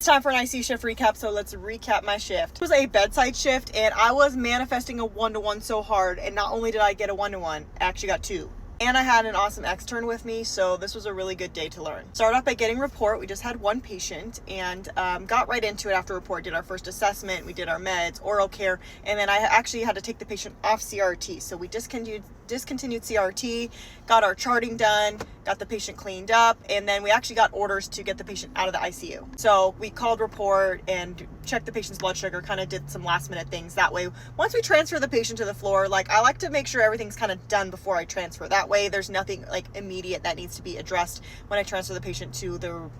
It's time for an ICU shift recap, so let's recap my shift. It was a bedside shift, and I was manifesting a 1-to-1 so hard, and not only did I get a 1-to-1, I actually got 2. And I had an awesome extern with me, so this was a really good day to learn. Started off by getting report. We just had one patient, and got right into it after report. Did our first assessment, we did our meds, oral care, and then I actually had to take the patient off CRT. So we discontinued CRT, got our charting done, got the patient cleaned up, and then we actually got orders to get the patient out of the ICU. So we called report and checked the patient's blood sugar, kind of did some last minute things. That way, once we transfer the patient to the floor, I like to make sure everything's kind of done before I transfer. That way there's nothing immediate that needs to be addressed when I transfer the patient to the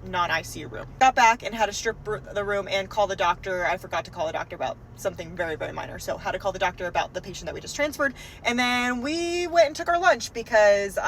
non-ICU room. Got back and had to strip the room and call the doctor. I forgot to call the doctor about something very, very minor. So had to call the doctor about the patient that we just transferred. And then we went and took our lunch because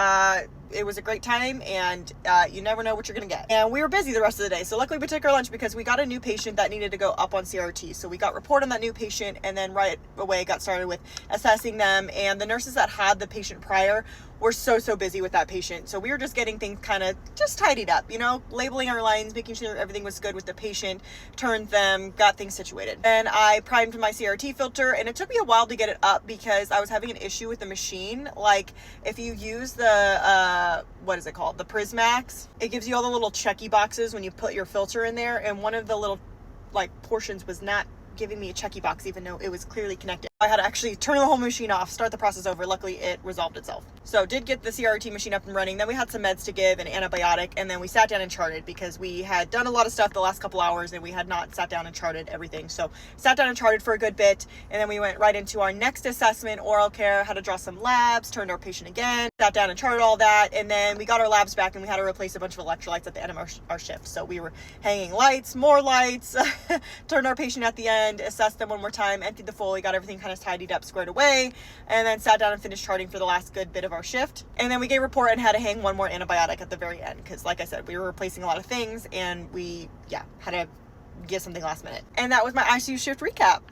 it was a great time, and you never know what you're going to get. And we were busy the rest of the day. So luckily we took our lunch because we got a new patient that needed to go up on CRT. So we got report on that new patient, and then right away got started with assessing them. And the nurses that had the patient prior were so busy with that patient. So we were just getting things kind of just tidied up, labeling our lines, making sure everything was good with the patient, turned them, got things situated. Then I primed my CRT filter, and it took me a while to get it up because I was having an issue with the machine. If you use the, what is it called? The Prismax, it gives you all the little checky boxes when you put your filter in there, and one of the little portions was not giving me a checky box even though it was clearly connected. I had to actually turn the whole machine off, start the process over. Luckily it resolved itself. So did get the CRT machine up and running. Then we had some meds to give, an antibiotic, and then we sat down and charted because we had done a lot of stuff the last couple hours and we had not sat down and charted everything. So sat down and charted for a good bit, and then we went right into our next assessment, oral care, had to draw some labs, turned our patient again, sat down and charted all that, and then we got our labs back and we had to replace a bunch of electrolytes at the end of our shift. So we were hanging lights, more lights, turned our patient at the end, assessed them one more time, emptied the Foley, got everything kind of tidied up, squared away, and then sat down and finished charting for the last good bit of our shift. And then we gave report and had to hang one more antibiotic at the very end because, like I said, we were replacing a lot of things and we had to get something last minute. And that was my ICU shift recap.